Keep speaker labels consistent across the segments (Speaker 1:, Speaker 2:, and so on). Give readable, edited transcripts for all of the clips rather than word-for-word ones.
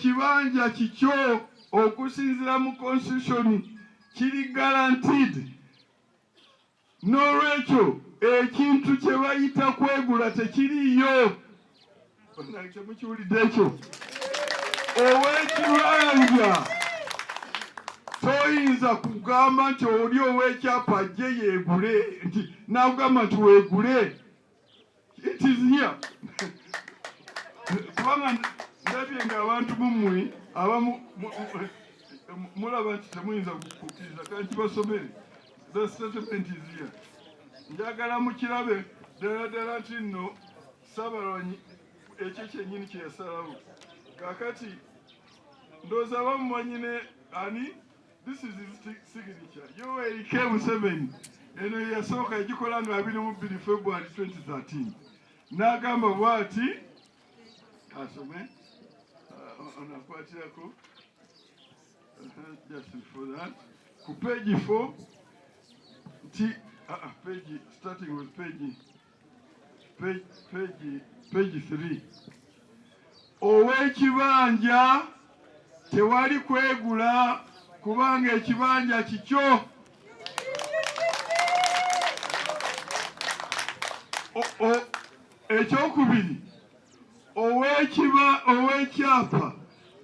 Speaker 1: ekibanja kikyo okusinziira mu constitution kiri guaranteed. N'olwekyo ekintu kye bayita kwegula tekiriyo. Temukiwulidde ekyo? Ow'ekibanja toyinza kugamba nti oli ow'ekyapa ajje yeegule nti naagamba nti weegule. It is here. Kubanga ndabye ng'abantu mummwe abamu mulaba nti temuyinza kukkiriza kanti basomere. The statement is here. Njagala mukirabe ddala nti nno Ssaabalawanyi ekyo kyennyini kye yasalawo. Kaakati ndowooza bamumanyi ne ani. This is his signature. Yoweri K. Museveni. Eno yasooka yagikola nga 22 February 2013. N'agamba bw'ati asome onakwatirako just for that ku page 4 nti page starting with page 3 ow'ekibanja tewali kwegula kubanga ekibanja kikyo. Ekyokubiri, ow'ekyapa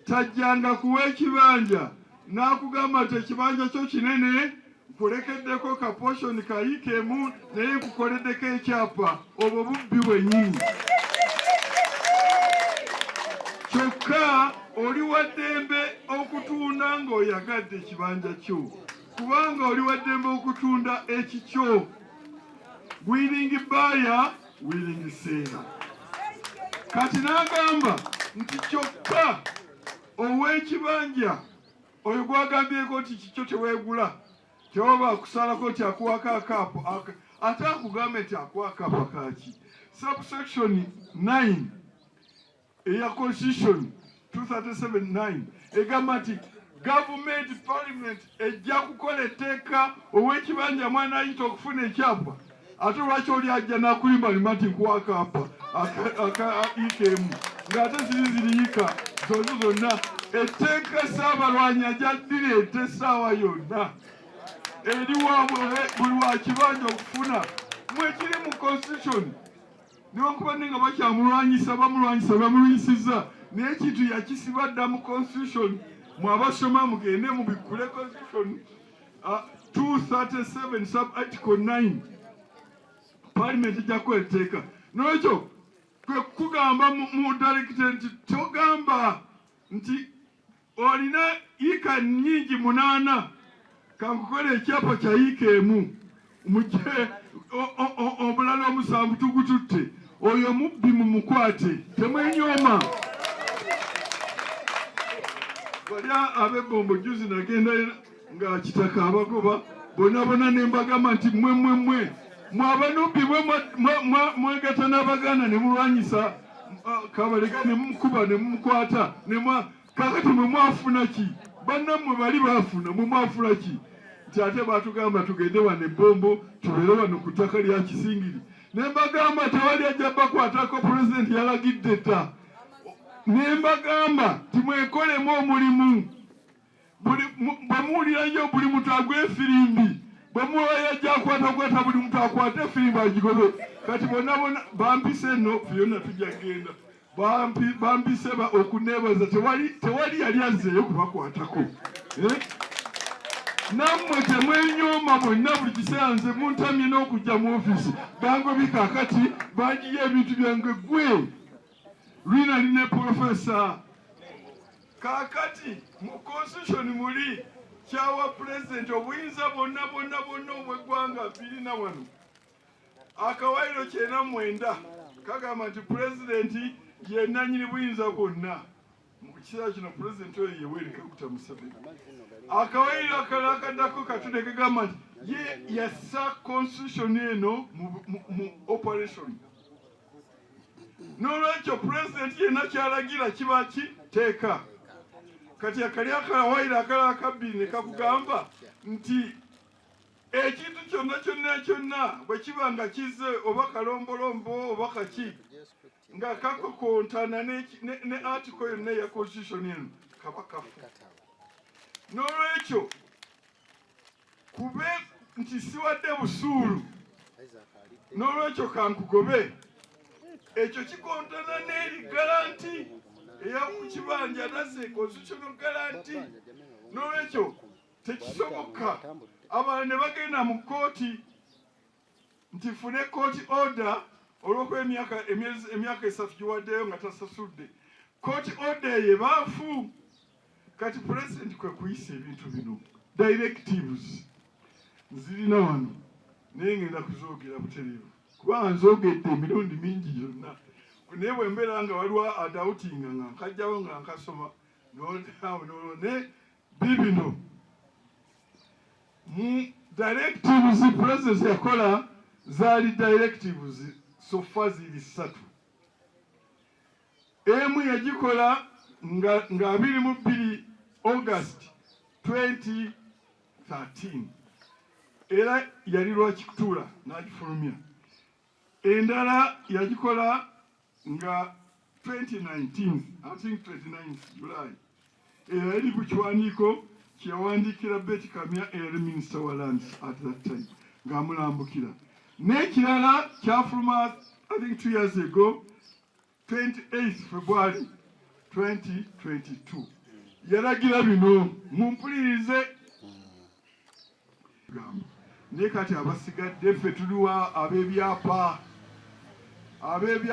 Speaker 1: tajjanga kuwa ekibanja n'akugamba nti ekibanja kyo kinene kulekeddeko ka portion kayiikeemu naye nkukoleddeko ekyapa. Obwo bubbi bwennyini. Kyokka oli wa ddembe okutunda ng'oyagadde ekibanja kyo kubanga oli wa ddembe okutunda ekikyo. Willing buyer, willing seller. Kati n'agamba nti kyokka ow'ekibanja oyo gwagambyeko nti kikyo teweegula tewoba akusalako nti akuwako akaapo ate akugambe nti akuwa akaapa kaaki. Subsection 9 eya Constitution 237(9) egamba nti Government Parliament ejja kukola etteeka ow'ekibanja mwana ayita okufuna ekyapa ate lwaki oli ajja n'akulimba lima nti nkuwa akaapa akayiikeemu ng'ate ziriyika zonna. Etteeka Ssaabalawanyi ajja direeta essaawa yonna eri waabwe buli wa kibanja okufuna mwekiri mu Constitution. Newankubadde nga bamulwanyisiza naye ekintu yakisiba dda mu Constitution. Mwabasoma mugende mubikkule Constitution 237 sub article 9. Parliament ejja kukola etteeka. N'ekyo kwe kugamba mu director nti togamba nti olina yiika nnyingi 8 kankukola ekyapa kya yiikeemu mujje obulala omusanvu tugututte oyo mubbi mumukwate temwenyooma. Wali ab'ebbombo juzi nagenda nga kitaka abagoba bonna ne mbagamba nti mmwe mwabanubbi mwegatta n'Abaganda ne mulwanyisa Kabalega ne mumukuba ne mumukwata kakati mwe mwafuna ki? Bannammwe bali baafuna mwe mwafuna ki? Nti ate baatugamba tugende wano ebbombo tubeere wano ku ttaka lya Kisingiri. Ne mbagamba tewali ajja bakwatako pulezidenti yalagidde dda. Ne mbagamba timwekolemu omulimu. Bwe muwulira nnyo buli muntu agw'efirimbi. Bwe muwa yajja akwata buli muntu akwate efirimbi agigobe. Kati bonna bampise nno byonna tujja kgenda. Bampise okuneebaza tewali yali azzeeyo kubakwatako. Nammwe temwenyooma bonna buli kiseera nze muntamye n'okujja mu ofiisi bangobi kaakati bagiye ebintu byange gwe lwina line profesa. Kaakati mu Constitution muli kyawa President obuyinza bonna obw'eggwanga birina wano. Akawairo 9 kagamba nti President ye nannyini buyinza bwonna. Mu kiseera kino President oyo Yoweri Kaguta Museveni. Akawairo akalala akaddako katudde kagamba nti ye yassa Constitution eno mu operation. N'olwekyo President yenna kyalagira kiba kiteeka. Kati akali akawairo akalala akabbiri ne kakugamba nti ekintu kyonna bwe kiba nga kizze oba kalombolombo oba kaki nga kakokontana ne article yonna ya constitution eno kaba kafu. N'olwekyo kube nti siwadde busuulu, n'olwekyo kankugobe, ekyo kikontana n'eri garanti eyakukibanja nase constitutional garanti. N'olwekyo tekisoboka abantu ne bagenda mu kooti nti fune kooti order olw'okuba emyaka 3 giwaddeyo nga tasasudde. Kooti order ye baafu. Kati president kwe kuyisa ebintu bino directives zirina wano naye ngenda kuzoogera butereevu kubanga nzoogedde emirundi mingi yonna naye bwe mbeera nga waliwo adawutinga nga nkajjawo nga nkasoma ne bibino directives president yakola zaali directives sofa ziri 3. Emu yagikola nga 22 August 2013 era yali lwakikutuula n'agifulumya. Endala yagikola nga 2019 I think 29 July era yali ku kiwandiiko kyeyawandiikira Betty Kamya eyali minister wa lands at that time ng'amulambukira. N'ekirala kyafuluma I think 2 years ago 28 February 2022 yalagira bino mumpulirize. Ne kati abasigadde ffe tuliwa ab'ebyapa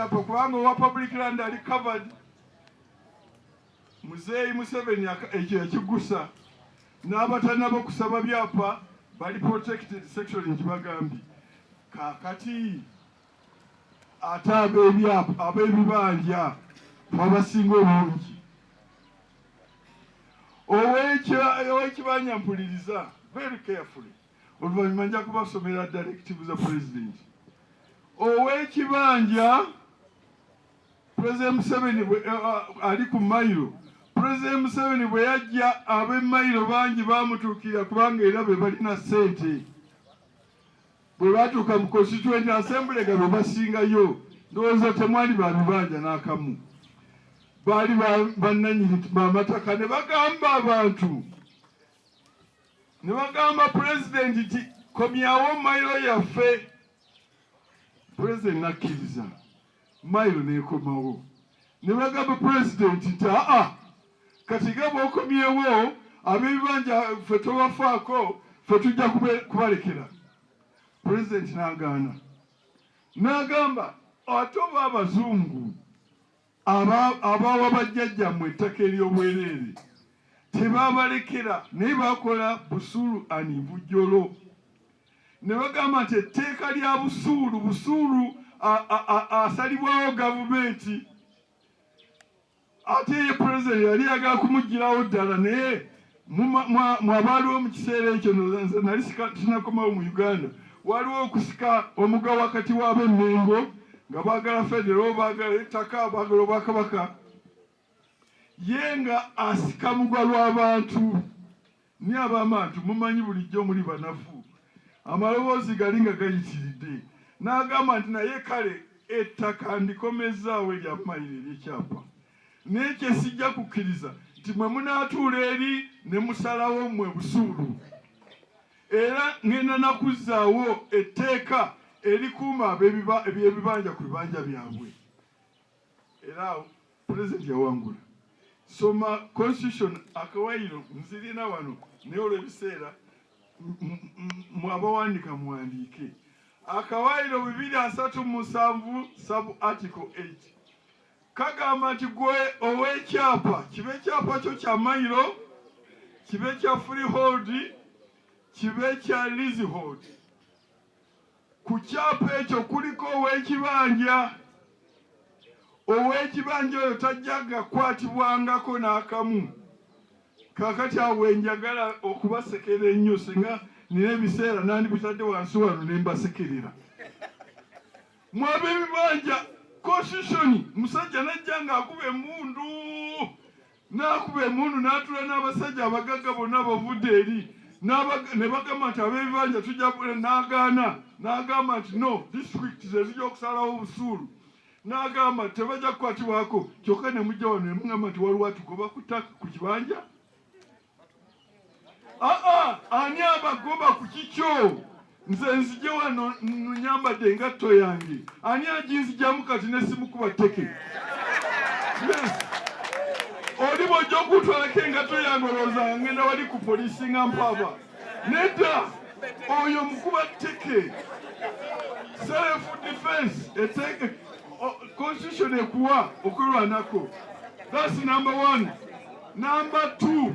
Speaker 1: kubanga owa public land ali covered. Muzeeyi Museveni ekyo yakigusa n'abatanaba kusaba byapa bali protected section nkibagambye. Kakati ate ab'ebibanja abasinga obungi ow'ekibanja mpuliriza very carefully oluvannyuma nja kubasomera directive za president. Ow'ekibanja President Museveni ali ku mayiro. President Museveni bwe yajja ab'emayiro bangi bamutuukira kubanga era be balina ssente. Bwe batuuka mu constituent assembly ga be basingayo ndowooza temwali babibanja n'akamu. Baali bannanyini b'amataka ne bagamba abantu ne bagamba president nti komyawo mayiro yaffe. President nakkiriza mayiro n'ekomawo. Ne bagamba president nti kati nga bw'okomyewo ab'ebibanja ffe tobafaako ffe tujja kubalekera. President n'agaana n'agamba ate oba abazungu abawa bajjajjammwe ettaka ery'obwereere tebabalekera naye bakola busuulu anivujjolo. Ne bagamba nti etteeka lya busuulu asalibwawo gavumenti. Ate ye president yali yagala kumugirawo ddala naye mwabaaliwo mu kiseera ekyo nze nali sinakomawo mu Uganda waliwo okusika omuga wakati w'ab'Emmengo nga baagala federo baagala ettaka baagala obwakabaka ye nga asika mugwa lw'abantu. Ni abamantu mumanyi bulijjo muli banafu amaloboozi gali nga gayitiridde. N'agamba nti naye kale ettaka ndikomezaawo erya mayiro ery'ekyapa naye kye sijja kukkiriza nti mwe munaatuula eri ne musalawo mmwe busuulu. Era ngenda nakuzzaawo etteeka erikuuma eby'ebibanja ku bibanja byabwe. Era president yawangula. Soma constitution akawayiro nzirina wano naye olw'ebiseera mwabawandika muwandiike. Akawayiro 237 sub article 8 kagamba nti gwe ow'ekyapa kibe ekyapa kyo kya mayiro kibe kya freehold kibe kya leasehold. Ku kyapa ekyo kuliko ow'ekibanja. Ow'ekibanja oyo tajja gakwatibwangako n'akamu. Kaakati awo njagala okubasekera ennyo singa nina ebiseera nandibitadde wansi wano ne mbasekerera. Mwab'ebibanja constitution musajja najja ng'akuba emmundu n'akuba emmundu n'atula n'abasajja abagagga bonna bavudde eri ne bagamba nti ab'ebibanja tujja n'agaana n'agamba nti no district ze zijja okusalawo obusuulu. n'agamba tebajja kukwatibwako kyokka ne mujja wano ne mugamba nti waliwo atugoba ku kibanja. Ani abagoba ku kikyo? Nze nzije wano nyambadde engatto yange, ani aginzijamu kati nesimukuba tteke? Yes. Oli bw'ojja okutwalako engatto yange olowooza ngenda wali ku poliisi nga mpaaba. Nedda, oyo mukuba tteke. Self defense, constitution ekuwa okulwanako. That's number one. Number two.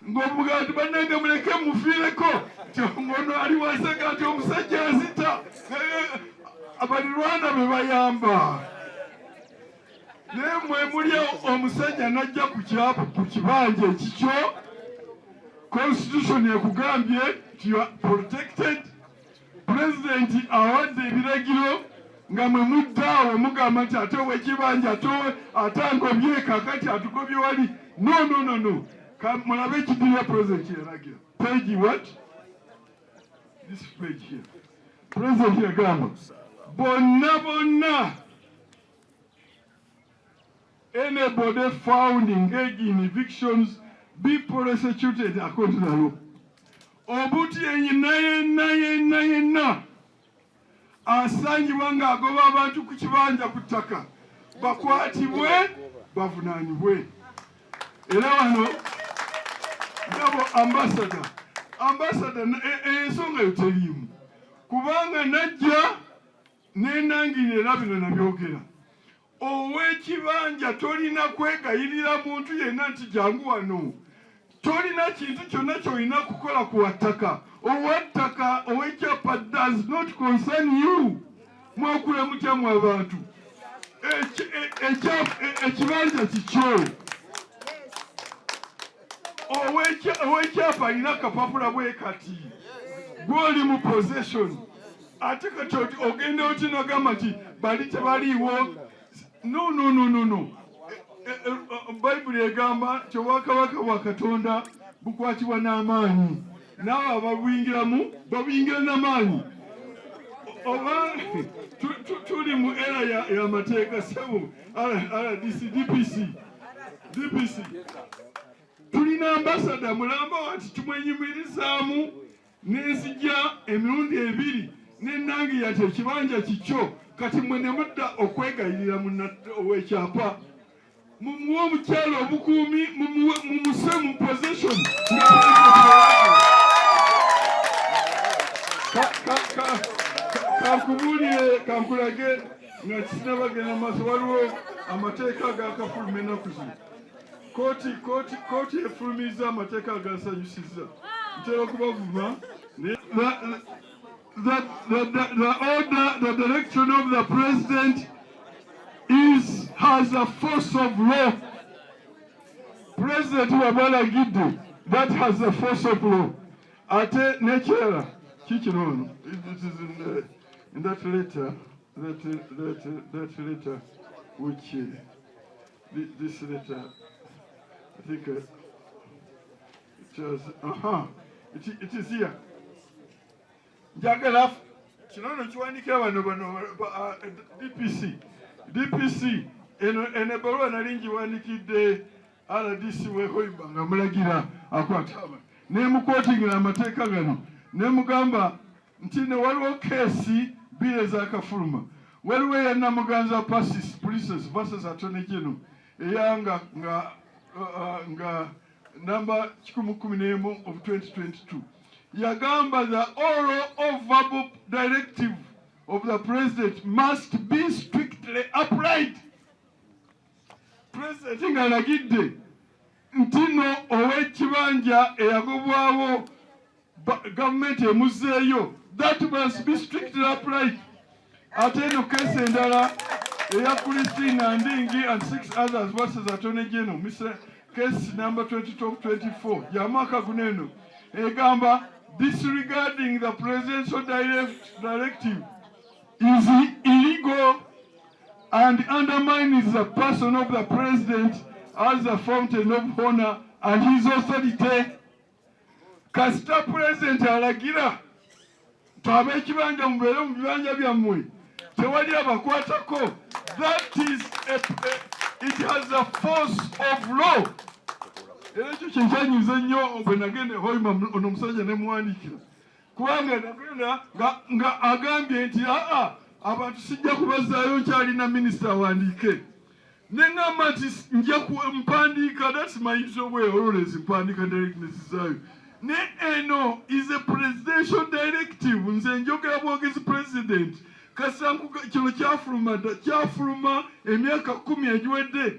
Speaker 1: Ng'omugati bannange muleke mufiireko ngono ali waseka nti omusajja azita abalirwana be bayamba. Naye mwe muli omusajja najja ku kibanja ekikyo, constitution ekugambye nti you are protected. President awadde ebiragiro nga mwe muddaawo mugamba nti ate ow'ekibanja atangobye kakati atugobye wali. No. Mulabe ekiddirira president yalagira. Page what? This page here. President yagamba bonna anybody found engaged in evictions be prosecuted according to the law. Obuti yenna asangibwa ng'agoba abantu ku kibanja ku ttaka bakwatibwe bavunaanibwe. Era wano ngabo ambassador ensonga yo teriimu kubanga najja nenangirira bino nabyogera. Ow'ekibanja tolina kwegayirira muntu yenna nti jangu wano. Tolina kintu kyonna kyolina kukola ku wattaka. Owattaka ow'ekyapa does not concern you. Mwakule mutyamu abantu. Ekibanja kikyo. Ow'ekyapa alina kapapula bwe kati. Gw'oli mu possession. Ate kati ogenda oti n'ogamba nti bali tebaliiwo. No. Bayibuli egamba nti obwakabaka bwa Katonda bukwatibwa n'amaanyi. Naawe babuyingira n'amaanyi. Oba tuli mu era y'amateeka sebo RDC DPC. Tulina ambassador mulamba wati tumwenyumirizaamu n'enzija emirundi 2 n'ennange yate ekibanja kikyo kati mwe ne mudda okwegayirira ow'ekyapa. Mumuwe omukyalo obukuumi mumuse mu possession. Kankulage nga kisinabagenda maaso waliwo amateeka agakafuluma ennaku zino. Kooti efulumiza amateeka agasanyusiza. Ntera okubavuma. The direction of the president has a force of law. President wabalagidde, that has a force of law. Ate nekera kikino it is in that letter which this letter I think it was it is here. Jagala kino kiwandikira bano DPC eno ebbaluwa nali ngiwandikidde RDC wehoyimba nga mulagira akwata abantu nemukotingira amateeka gano nemugamba nti ne waliwo keesi bbiri ezakafuluma waliwo eya Namuganza Police versus Attorney General eyanga nga number 11 of 2022 yagamba the oral or verbal directive of the president must be strictly upright. President ngalagidde ntino ow'ekibanja eyagobwawo government emuzeeyo that must be strictly upright. Ate eno keesi endala eya Christina Ndingi and 6 others versus Attorney General case number 2012-24 yamaka guneno egamba disregarding the presidential directive is illegal and undermines the person of the president as a fountain of honor and his authority. Kasita president alagira twabe ekibanja mubeere mu bibanja byammwe tewali abakwatako. That is it has a force of law. Era ekyo kyekyanyuza nnyo bwe nagenda Hoima ono omusajja ne muwandiikira kubanga nagenda nga agambye nti abantu sijja kubazaayo nkyalina minisita awandiike. Neŋŋamba nti nja mpandiika, that's my usual way always mpandiika ndirectnessizaayo. Ne eno is a presidential directive. Nze njogera bwogezi president. Kasanku kino kyafuluma emyaka 10 egiwedde